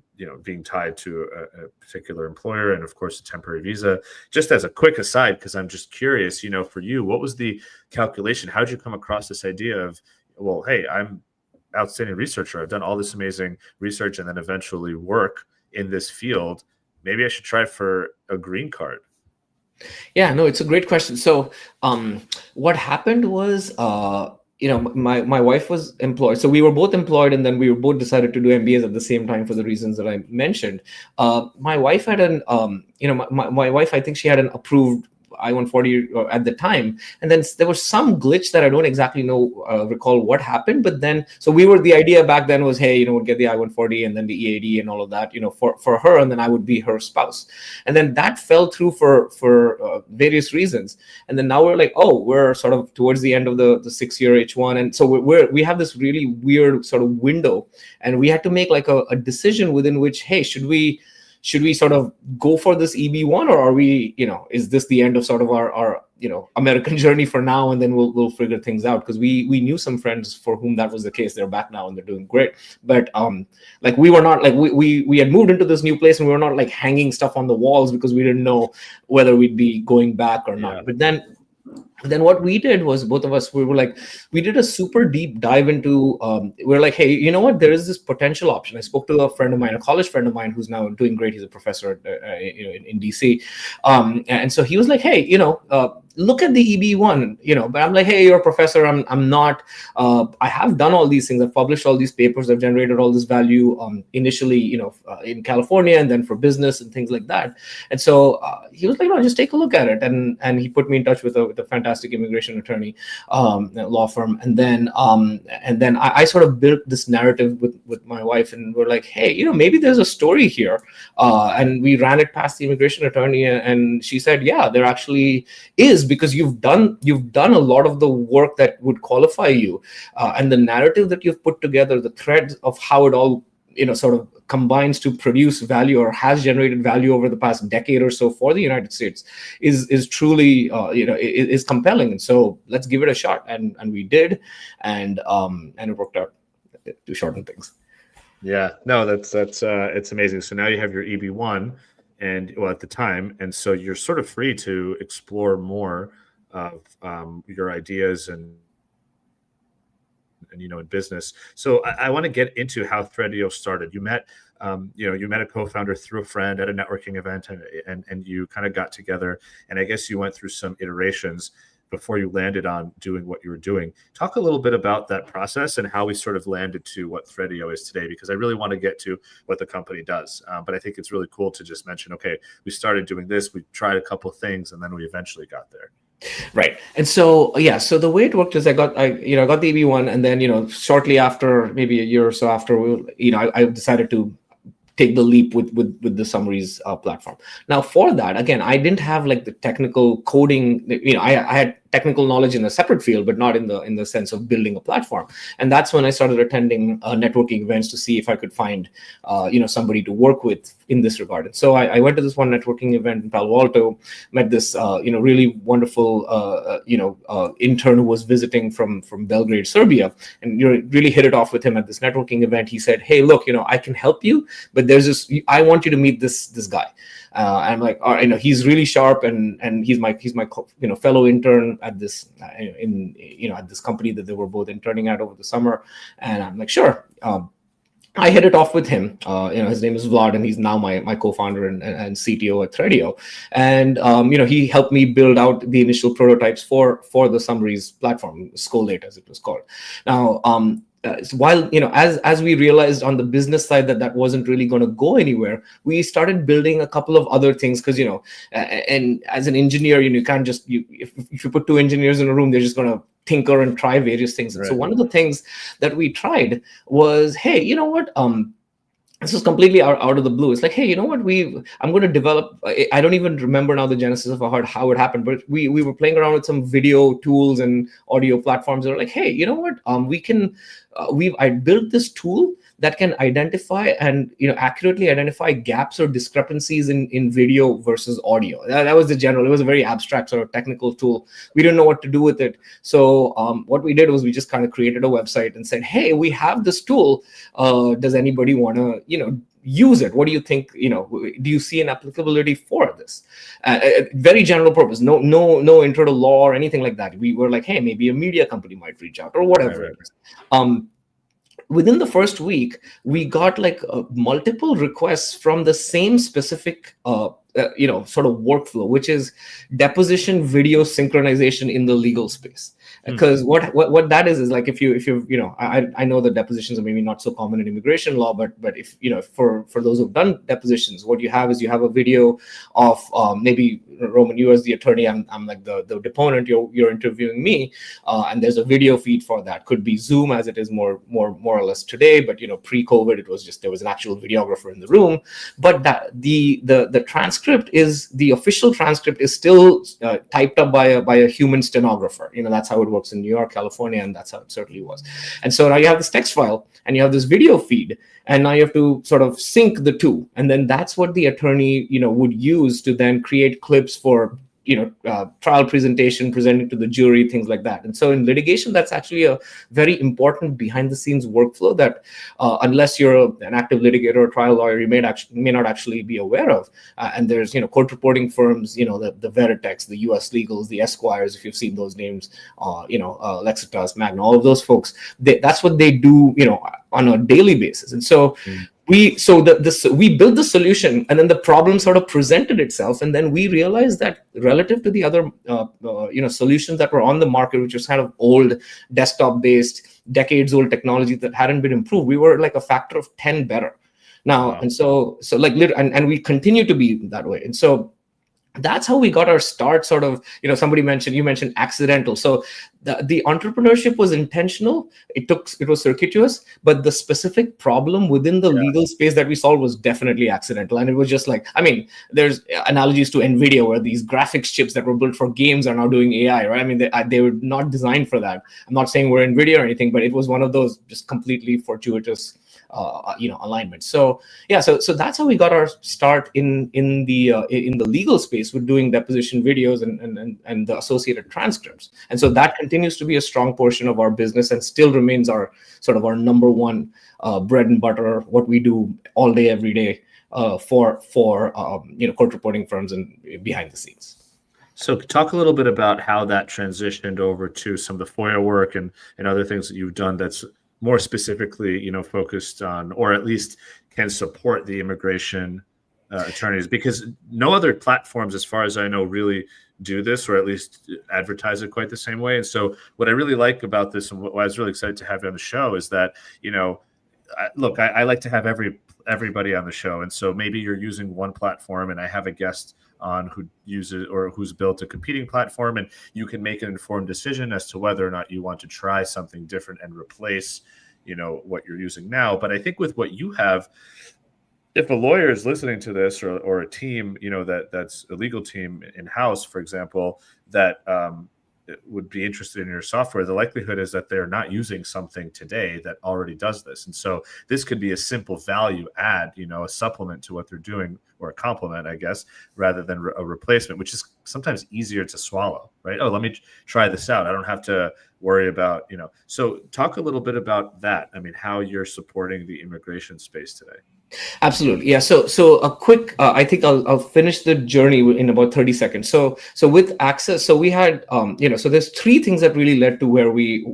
being tied to a particular employer and, of course, a temporary visa. Just as a quick aside, because I'm just curious, for you, what was the calculation? How did you come across this idea of, well, hey, I'm outstanding researcher. I've done all this amazing research and then eventually work in this field. Maybe I should try for a green card. Yeah, no, it's a great question. So what happened was, my wife was employed. So we were both employed and then we were both decided to do MBAs at the same time for the reasons that I mentioned. My wife had my wife, I think she had an approved I-140 at the time. And then there was some glitch that I don't exactly recall what happened. But then, so the idea back then was, hey, we'll get the I-140 and then the EAD and all of that, for her, and then I would be her spouse. And then that fell through for various reasons. And then now we're like, we're sort of towards the end of the 6-year H1. And so we have this really weird sort of window, and we had to make like a decision within which, hey, should we sort of go for this EB1, or are we, is this the end of sort of our American journey for now, and then we'll figure things out? Because we knew some friends for whom that was the case. They're back now and they're doing great. But like we were not like we had moved into this new place and we were not like hanging stuff on the walls because we didn't know whether we'd be going back or not. Yeah. But then Then what we did was, both of us, we did a super deep dive into, we're like, hey, you know what, there is this potential option. I spoke to a friend of mine, a college friend of mine, who's now doing great. He's a professor in DC, and so he was like, hey, look at the EB1, but I'm like, hey, you're a professor, I'm not, I have done all these things, I've published all these papers, I've generated all this value, initially, in California, and then for business and things like that. And so he was like, no, just take a look at it. And he put me in touch with a fantastic immigration attorney, law firm. And then I sort of built this narrative with my wife, and we're like, hey, maybe there's a story here. And we ran it past the immigration attorney, and she said, yeah, there actually is, because you've done a lot of the work that would qualify you, and the narrative that you've put together, the threads of how it all sort of combines to produce value, or has generated value over the past decade or so for the United States, is truly is compelling. And so let's give it a shot, and we did, and it worked out, to shorten things. Yeah, no, that's it's amazing. So now you have your EB1, and at the time, and so you're sort of free to explore more of your ideas and in business. So I want to get into how Threadeo started. You met a co-founder through a friend at a networking event, and you kind of got together, and I guess you went through some iterations before you landed on doing what you were doing. Talk a little bit about that process and how we sort of landed to what Threadeo is today, because I really want to get to what the company does. But I think it's really cool to just mention, okay, we started doing this, we tried a couple of things, and then we eventually got there. Right. And so, so the way it worked is I got the EB1, and then, shortly after, maybe a year or so after, I decided to take the leap with the summaries platform. Now, for that, again, I didn't have like the technical coding, I had technical knowledge in a separate field, but not in the sense of building a platform. And that's when I started attending networking events to see if I could find somebody to work with in this regard. And so I went to this one networking event in Palo Alto, met this really wonderful intern who was visiting from Belgrade, Serbia, and really hit it off with him at this networking event. He said, hey, look, I can help you, but there's this, I want you to meet this guy. And I'm like, all right, he's really sharp, and he's my fellow intern at this at this company that they were both interning at over the summer. And I'm like, sure. I hit it off with him. His name is Vlad, and he's now my co-founder and CTO at Threadeo. And he helped me build out the initial prototypes for the summaries platform, Scolate as it was called. Now, while as we realized on the business side that wasn't really going to go anywhere, we started building a couple of other things, because and as an engineer, you can't just if you put two engineers in a room, they're just going to tinker and try various things. And so one of the things that we tried was, hey, you know what, this was completely out of the blue. It's like, hey, you know what, I'm going to develop, I don't even remember now the genesis of how it happened, but we were playing around with some video tools and audio platforms that are like, hey, you know what, I built this tool that can identify and accurately identify gaps or discrepancies in video versus audio. That was it was a very abstract sort of technical tool. We didn't know what to do with it. So what we did was we just kind of created a website and said, hey, we have this tool. Does anybody want to use it? What do you think? Do you see an applicability for this? Very general purpose. No intro to law or anything like that. We were like, hey, maybe a media company might reach out or whatever it is. Within the first week, we got like multiple requests from the same specific sort of workflow, which is deposition video synchronization in the legal space. Because what that is like, if you I know that depositions are maybe not so common in immigration law, but if for those who've done depositions, what you have is you have a video of maybe Roman, you as the attorney, I'm like the deponent, you're interviewing me, and there's a video feed for that. Could be Zoom, as it is more or less today, but pre-COVID it was just there was an actual videographer in the room. But that the transcript is the official transcript is still typed up by a human stenographer. That's how it works in New York, California, and that's how it certainly was. And so now you have this text file and you have this video feed, and now you have to sort of sync the two, and then that's what the attorney would use to then create clips for trial presentation, presenting to the jury, things like that. And so in litigation, that's actually a very important behind the scenes workflow that unless you're an active litigator or trial lawyer, you may not actually be aware of. And there's court reporting firms, the Veritex, the US Legals, the Esquires, if you've seen those names, Lexitas, Magna, all of those folks. That's what they do on a daily basis. And so we built the solution, and then the problem sort of presented itself, and then we realized that relative to the other solutions that were on the market, which was kind of old, desktop based, decades old technology that hadn't been improved, we were like a factor of 10 better now. Wow. And so and we continue to be that way. And so that's how we got our start. Sort of, you mentioned accidental. So the entrepreneurship was intentional. It was circuitous, but the specific problem within the legal space that we solved was definitely accidental. And it was just like, there's analogies to NVIDIA where these graphics chips that were built for games are now doing AI, right? They were not designed for that. I'm not saying we're NVIDIA or anything, but it was one of those just completely fortuitous alignment. So that's how we got our start in the legal space with doing deposition videos and the associated transcripts. And so that continues to be a strong portion of our business and still remains our number one bread and butter, what we do all day, every day for court reporting firms and behind the scenes. So talk a little bit about how that transitioned over to some of the FOIA work and other things that you've done that's more specifically, focused on, or at least can support the immigration attorneys, because no other platforms, as far as I know, really do this, or at least advertise it quite the same way. And so what I really like about this, and what I was really excited to have you on the show, is that, I like to have everybody on the show. And so maybe you're using one platform and I have a guest on who uses or who's built a competing platform, and you can make an informed decision as to whether or not you want to try something different and replace, what you're using now. But I think with what you have, if a lawyer is listening to this, or a team, that's a legal team in-house, for example, that would be interested in your software, the likelihood is that they're not using something today that already does this. And so this could be a simple value add, a supplement to what they're doing, or a complement, I guess, rather than a replacement, which is sometimes easier to swallow, right? Oh, let me try this out. I don't have to worry about, So talk a little bit about that. How you're supporting the immigration space today. Absolutely. Yeah. So a quick, I think I'll finish the journey in about 30 seconds. So with access, so we had, so there's three things that really led to where we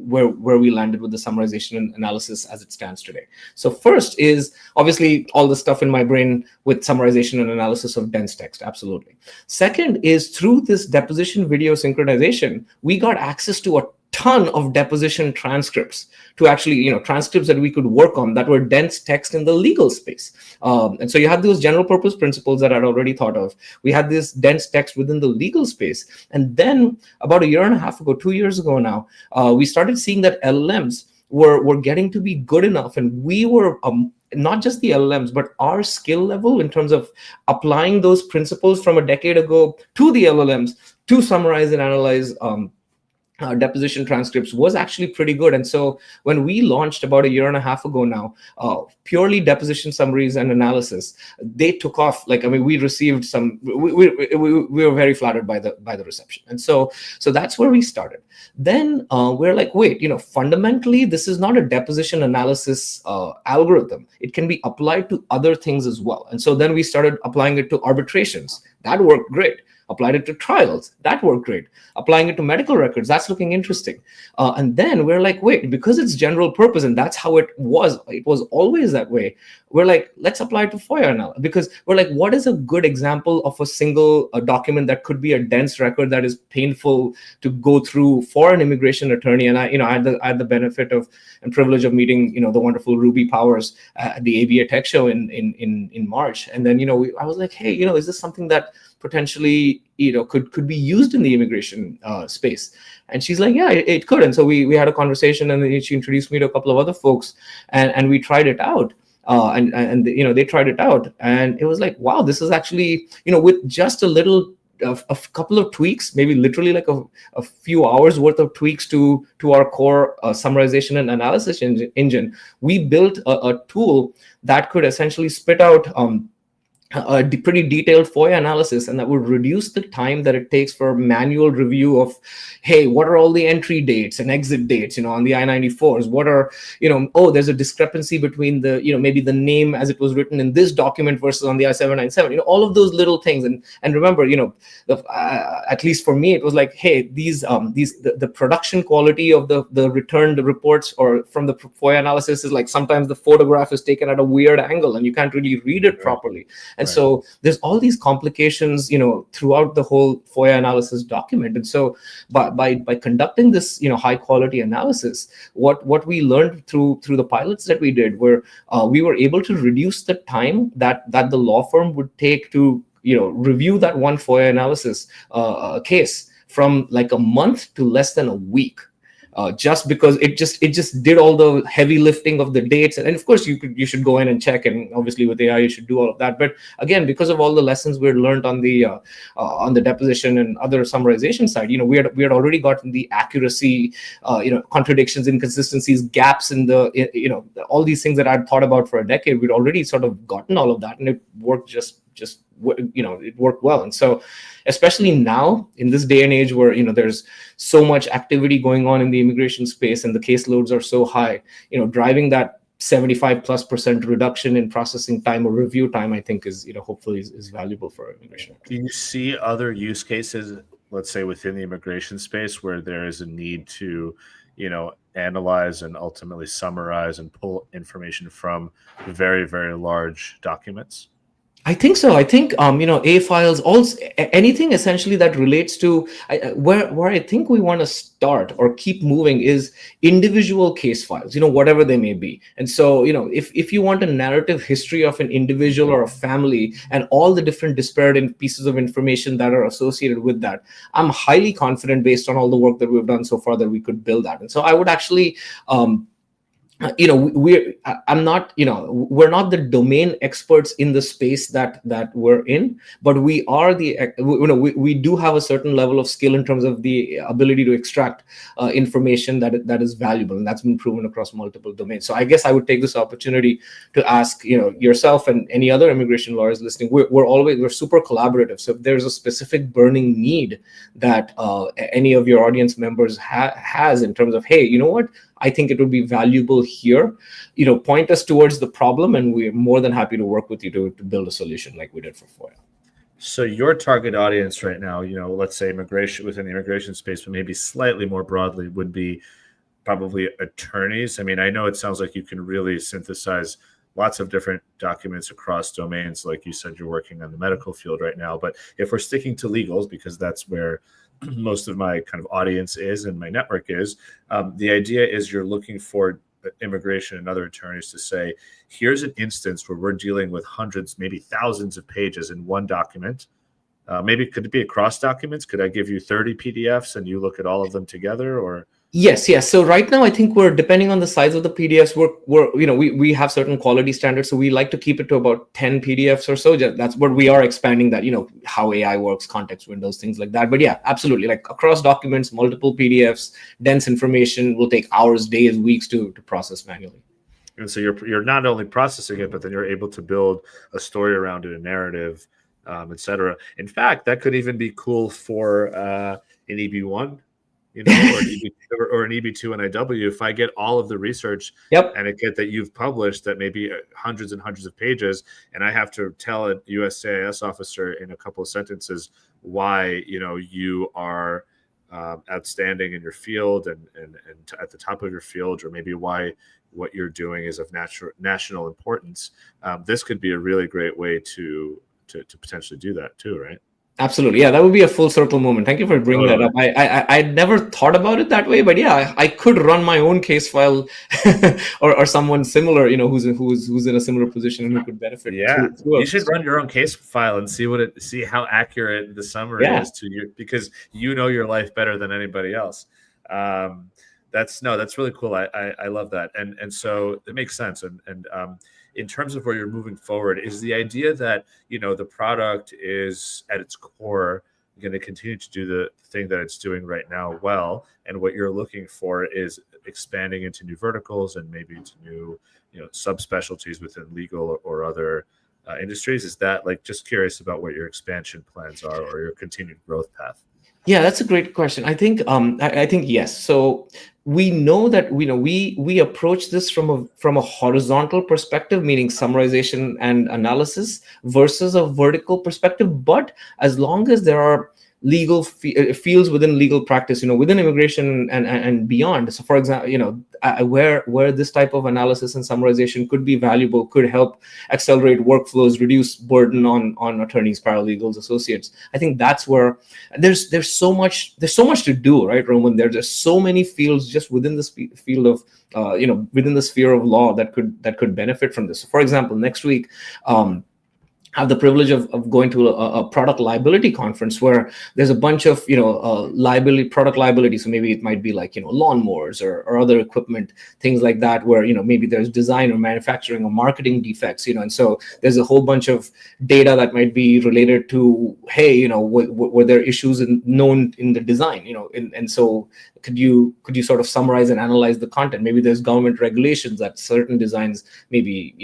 landed with the summarization and analysis as it stands today. So first is obviously all the stuff in my brain with summarization and analysis of dense text. Absolutely. Second is through this deposition video synchronization, we got access to a ton of deposition transcripts to actually, transcripts that we could work on that were dense text in the legal space. And so you had those general purpose principles that I'd already thought of. We had this dense text within the legal space. And then about a year and a half ago, 2 years ago now, we started seeing that LLMs were getting to be good enough. And we were not just the LLMs, but our skill level in terms of applying those principles from a decade ago to the LLMs to summarize and analyze deposition transcripts was actually pretty good. And so when we launched about a year and a half ago now, purely deposition summaries and analysis, they took off. We received some, we were very flattered by the reception. And so that's where we started. Then we're like, wait, fundamentally, this is not a deposition analysis algorithm. It can be applied to other things as well. And so then we started applying it to arbitrations. That worked great. Applied it to trials. That worked great. Applying it to medical records. That's looking interesting. And then we're like, wait, because it's general purpose and that's how it was always that way. We're like, let's apply it to FOIA now, because we're like, what is a good example of a single document that could be a dense record that is painful to go through for an immigration attorney? And I had the benefit of and privilege of meeting, the wonderful Ruby Powers at the ABA Tech Show in March. And then, I was like, hey, is this something that potentially could be used in the immigration space? And she's like, yeah, it could. And so we had a conversation, and then she introduced me to a couple of other folks, and we tried it out. And they tried it out, and it was like, wow, this is actually, with just a couple of tweaks, maybe literally like a few hours worth of tweaks to our core summarization and analysis engine, we built a tool that could essentially spit out pretty detailed FOIA analysis, and that would reduce the time that it takes for manual review of, hey, what are all the entry dates and exit dates, on the I-94s? What are, oh, there's a discrepancy between the, maybe the name as it was written in this document versus on the I-797, all of those little things. And remember, at least for me, it was like, hey, the production quality of the returned reports or from the FOIA analysis is like sometimes the photograph is taken at a weird angle and you can't really read it properly. And so there's all these complications, throughout the whole FOIA analysis document. And so by conducting this, high quality analysis, what we learned through the pilots that we did were we were able to reduce the time that the law firm would take to, review that one FOIA analysis case from like a month to less than a week. Just because it just did all the heavy lifting of the dates, and of course you should go in and check, and obviously with AI you should do all of that. But again, because of all the lessons we had learned on the deposition and other summarization side, we had already gotten the accuracy, contradictions, inconsistencies, gaps in the all these things that I'd thought about for a decade. We'd already sort of gotten all of that, and it worked it worked well. And so especially now in this day and age where there's so much activity going on in the immigration space and the caseloads are so high, driving that 75+% reduction in processing time or review time, I think is hopefully is valuable for immigration. Do you see other use cases, let's say within the immigration space, where there is a need to analyze and ultimately summarize and pull information from very, very large documents? I think so. I think A files, also anything essentially that relates to where I think we want to start or keep moving is individual case files, whatever they may be. And so if you want a narrative history of an individual or a family and all the different disparate pieces of information that are associated with that, I'm highly confident based on all the work that we've done so far that we could build that. And so I would actually we're not the domain experts in the space that we're in, but we are we do have a certain level of skill in terms of the ability to extract information that is valuable, and that's been proven across multiple domains. So I guess I would take this opportunity to ask yourself and any other immigration lawyers listening, we're super collaborative. So if there's a specific burning need that any of your audience members has in terms of, hey, you know what, I think it would be valuable here, point us towards the problem, and we're more than happy to work with you to build a solution like we did for FOIA. So your target audience right now, let's say immigration, within the immigration space, but maybe slightly more broadly, would be probably attorneys. I mean, I know it sounds like you can really synthesize lots of different documents across domains. Like you said, you're working on the medical field right now, but if we're sticking to legals, because that's where most of my kind of audience is and my network is, the idea is you're looking for immigration and other attorneys to say, here's an instance where we're dealing with hundreds, maybe thousands of pages in one document. Maybe could it be across documents? Could I give you 30 PDFs and you look at all of them together? Or Yes. So right now, I think we're, depending on the size of the PDFs, we have certain quality standards. So we like to keep it to about 10 PDFs or so. That's what we are expanding that, how AI works, context windows, things like that. But yeah, absolutely. Like across documents, multiple PDFs, dense information will take hours, days, weeks to process manually. And so you're not only processing it, but then you're able to build a story around it, a narrative, et cetera. In fact, that could even be cool for an EB1. Or an EB2 NIW. If I get all of the research and I get that you've published that maybe hundreds and hundreds of pages, and I have to tell a USCIS officer in a couple of sentences why you are outstanding in your field and at the top of your field, or maybe why what you're doing is of national importance, this could be a really great way to potentially do that too, right? Absolutely. Yeah, that would be a full circle moment. Thank you for bringing that up. I'd never thought about it that way, but yeah, I could run my own case file or someone similar, who's in a similar position and who could benefit. Yeah, you should run your own case file and see how accurate the summary is to you, because your life better than anybody else. That's really cool. I love that. And so it makes sense. And in terms of where you're moving forward, is the idea that, the product is at its core going to continue to do the thing that it's doing right now well, and what you're looking for is expanding into new verticals and maybe into new, subspecialties within legal or other industries. Is that like, just curious about what your expansion plans are or your continued growth path? Yeah, that's a great question. I think I think yes. So we know that we approach this from a horizontal perspective, meaning summarization and analysis, versus a vertical perspective. But as long as there are legal fields within legal practice, within immigration and beyond. So, for example, where this type of analysis and summarization could be valuable, could help accelerate workflows, reduce burden on attorneys, paralegals, associates. I think that's where there's so much to do, right, Roman? There's so many fields just within this field of within the sphere of law that could benefit from this. So, for example, next week, have the privilege of going to a product liability conference where there's a bunch of product liability. So maybe it might be like lawnmowers or other equipment, things like that, where maybe there's design or manufacturing or marketing defects, and so there's a whole bunch of data that might be related to, hey, were there issues known in the design, and so could you sort of summarize and analyze the content? Maybe there's government regulations that certain designs maybe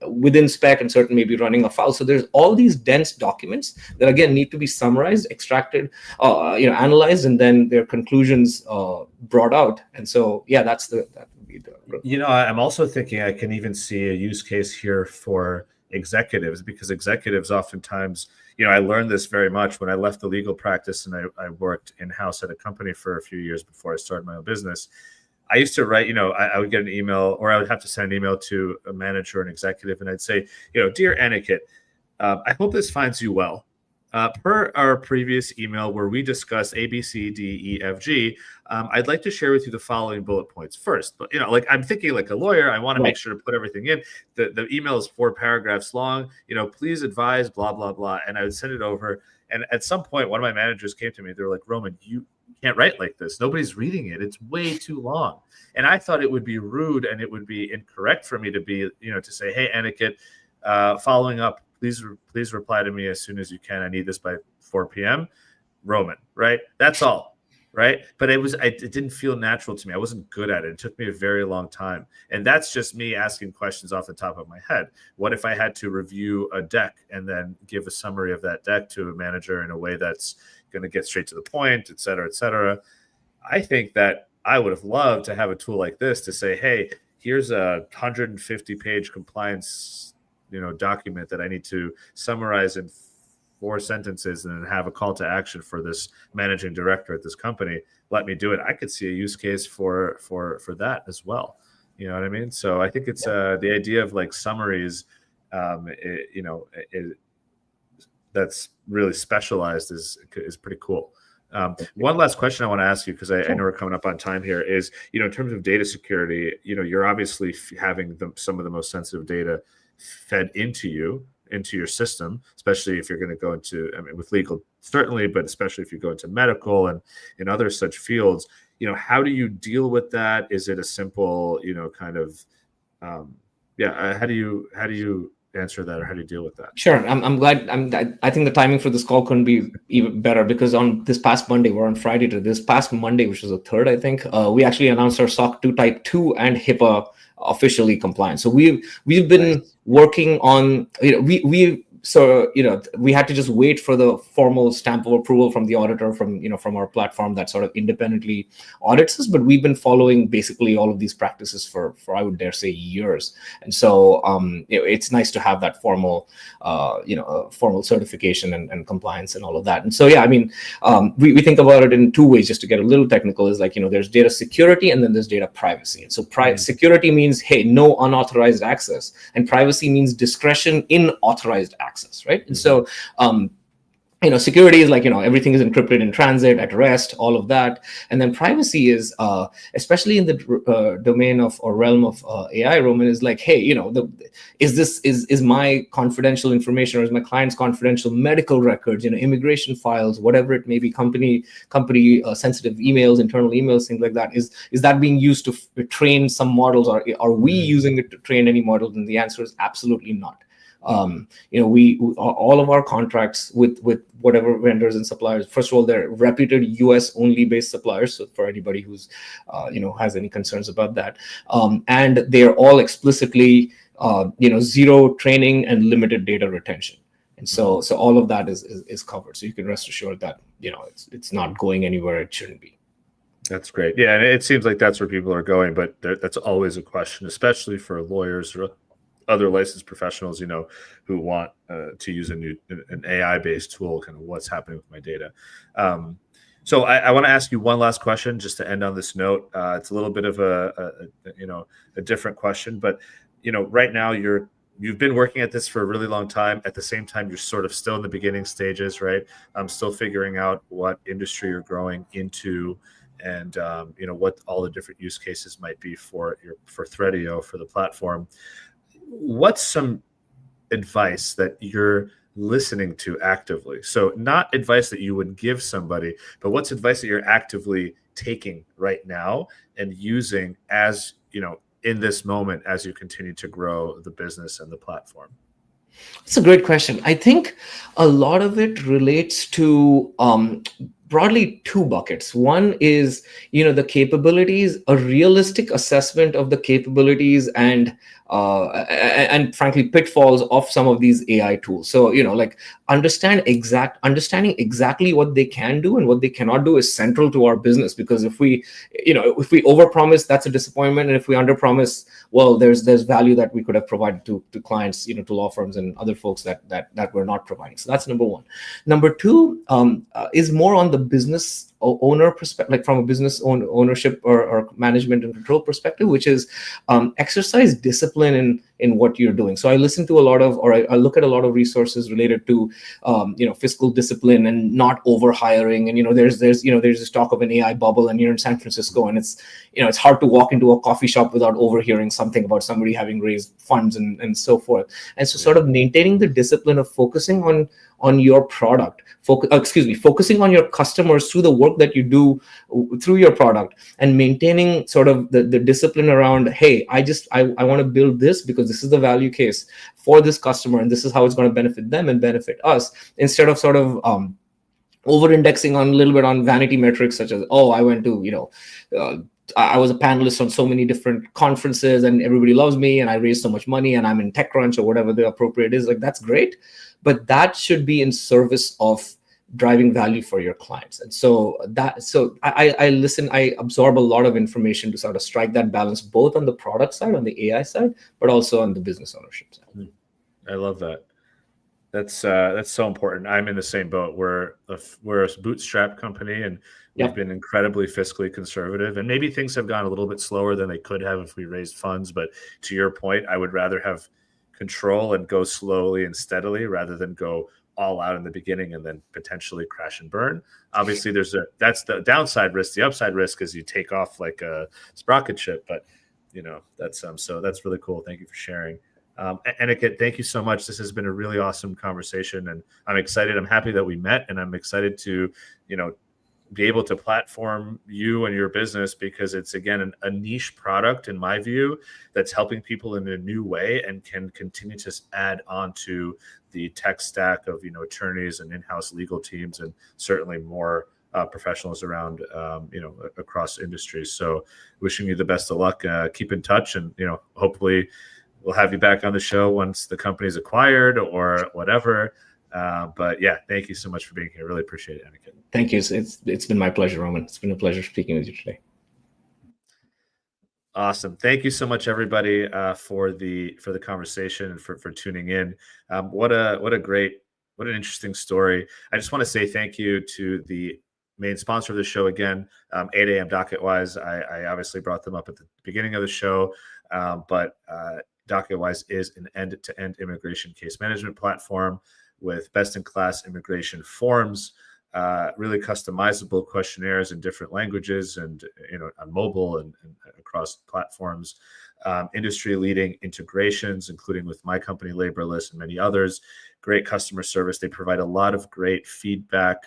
within spec and certain maybe running afoul. So there's all these dense documents that again need to be summarized, extracted, analyzed, and then their conclusions brought out. And so that would be the. I'm also thinking I can even see a use case here for executives, because executives oftentimes, I learned this very much when I left the legal practice and I worked in-house at a company for a few years before I started my own business. I used to write, I would get an email, or I would have to send an email to a manager or an executive, and I'd say, dear Aniket, I hope this finds you well. Per our previous email where we discussed A, B, C, D, E, F, G, I'd like to share with you the following bullet points. First, but I'm thinking like a lawyer, I want to make sure to put everything in. The email is 4 paragraphs long. Please advise, blah, blah, blah. And I would send it over. And at some point, one of my managers came to me. They were like, Roman, you can't write like this. Nobody's reading it. It's way too long. And I thought it would be rude and it would be incorrect for me to be, to say, hey, Aniket, following up, please reply to me as soon as you can. I need this by 4 p.m. Roman, right? That's all, right? But it didn't feel natural to me. I wasn't good at it. It took me a very long time. And that's just me asking questions off the top of my head. What if I had to review a deck and then give a summary of that deck to a manager in a way that's going to get straight to the point, et cetera, et cetera? I think that I would have loved to have a tool like this to say, hey, here's a 150-page compliance document that I need to summarize in 4 sentences and then have a call to action for this managing director at this company. Let me do it. I could see a use case for that as well. You know what I mean? So I think it's the idea of like summaries, that's really specialized is pretty cool. One last question I want to ask you, because I know we're coming up on time here, is, in terms of data security, you're obviously having some of the most sensitive data fed into your system, especially if you're going to go into, with legal certainly, but especially if you go into medical and in other such fields. How do you deal with that? Is it a simple, kind of, how do you answer that, or how do you deal with that? Sure. I'm glad. I think the timing for this call couldn't be even better, because on this past Monday, we're on Friday to this past Monday, which was the 3rd, I think, we actually announced our SOC 2 Type 2 and HIPAA officially compliant. So we've been working on, we had to just wait for the formal stamp of approval from the auditor from our platform that sort of independently audits us. But we've been following basically all of these practices for I would dare say years. And so it's nice to have that formal certification and compliance and all of that. And so we think about it in 2 ways, just to get a little technical. Is like, there's data security and then there's data privacy. And so security means, hey, no unauthorized access, and privacy means discretion in authorized access. Right. And so, security is like, everything is encrypted in transit, at rest, all of that. And then privacy is, especially in the domain of or realm of AI, Roman, is like, hey, is my confidential information, or is my client's confidential medical records, immigration files, whatever it may be, company sensitive emails, internal emails, things like that, is that being used to train some models, or are we using it to train any models? And the answer is absolutely not. We all of our contracts with whatever vendors and suppliers, first of all, they're reputed US only based suppliers. So for anybody who's has any concerns about that, and they're all explicitly zero training and limited data retention. And so all of that is covered. So you can rest assured that it's not going anywhere it shouldn't be. That's great. Yeah, and it seems like that's where people are going, but that's always a question, especially for lawyers or other licensed professionals, who want to use an AI-based tool. Kind of what's happening with my data. So I want to ask you one last question, just to end on this note. It's a little bit of a different question, but right now you've been working at this for a really long time. At the same time, you're sort of still in the beginning stages, right? I'm still figuring out what industry you're growing into, and what all the different use cases might be for Threadeo, for the platform. What's some advice that you're listening to actively? So not advice that you would give somebody, but what's advice that you're actively taking right now and using as, in this moment, as you continue to grow the business and the platform? It's a great question. I think a lot of it relates to broadly two buckets. One is, the capabilities, a realistic assessment of the capabilities and frankly pitfalls of some of these AI tools. So, like understanding exactly what they can do and what they cannot do is central to our business, because if we overpromise, that's a disappointment. And if we underpromise, well, there's value that we could have provided to clients, to law firms and other folks that we're not providing. So that's number one. Number two is more on the business owner perspective, like from a business ownership or management and control perspective, which is exercise discipline in what you're doing. So I listen to a lot of, or I look at a lot of resources related to fiscal discipline and not over hiring. And there's this talk of an AI bubble, and you're in San Francisco, and it's hard to walk into a coffee shop without overhearing something about somebody having raised funds and so forth. And so sort of maintaining the discipline of focusing on your product, focusing on your customers through the work that you do through your product, and maintaining sort of the discipline around, hey, I want to build this because this is the value case for this customer, and this is how it's going to benefit them and benefit us, instead of sort of over-indexing on a little bit on vanity metrics such as, oh, I went to, I was a panelist on so many different conferences and everybody loves me and I raised so much money and I'm in TechCrunch or whatever the appropriate is. Like, that's great, but that should be in service of driving value for your clients. And so I listen, I absorb a lot of information to sort of strike that balance, both on the product side, on the AI side, but also on the business ownership side. I love that. That's so important. I'm in the same boat. We're a bootstrap company, and we've been incredibly fiscally conservative. And maybe things have gone a little bit slower than they could have if we raised funds. But to your point, I would rather have control and go slowly and steadily rather than go all out in the beginning and then potentially crash and burn. Obviously, that's the downside risk. The upside risk is you take off like a sprocket ship. But so that's really cool. Thank you for sharing. Aniket, thank you so much. This has been a really awesome conversation, and I'm excited. I'm happy that we met, and I'm excited to, be able to platform you and your business, because it's, again, a niche product, in my view, that's helping people in a new way and can continue to add on to the tech stack of, attorneys and in-house legal teams, and certainly more professionals around, across industries. So wishing you the best of luck. Keep in touch, and, hopefully we'll have you back on the show once the company's acquired or whatever. But yeah, thank you so much for being here. Really appreciate it, Aniket. Thank you. It's been my pleasure, Roman. It's been a pleasure speaking with you today. Awesome. Thank you so much, everybody, for the conversation and for tuning in. What an interesting story. I just want to say thank you to the main sponsor of the show again, 8 a.m. DocketWise. I obviously brought them up at the beginning of the show, but DocketWise is an end-to-end immigration case management platform with best-in-class immigration forms, really customizable questionnaires in different languages and on mobile and across platforms, industry-leading integrations, including with my company Laborless and many others. Great customer service. They provide a lot of great feedback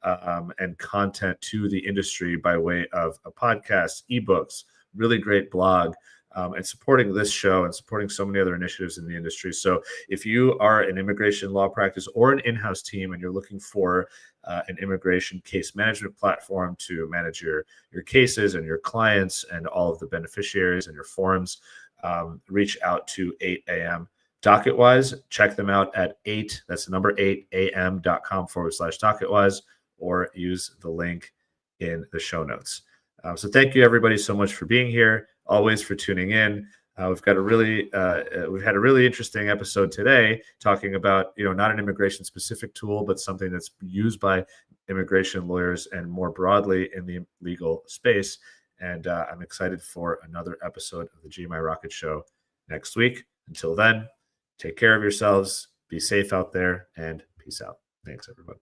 and content to the industry by way of a podcast, ebooks, really great blog. And supporting this show and supporting so many other initiatives in the industry. So if you are an immigration law practice or an in-house team and you're looking for an immigration case management platform to manage your cases and your clients and all of the beneficiaries and your forms, reach out to 8 a.m. DocketWise. Check them out at 8, that's the number 8, am.com/DocketWise, or use the link in the show notes. So thank you everybody so much for being here, always for tuning in. We've had a really interesting episode today, talking about not an immigration specific tool, but something that's used by immigration lawyers and more broadly in the legal space. And I'm excited for another episode of the GMI Rocket Show next week. Until then, take care of yourselves, be safe out there, and peace out. Thanks, everybody.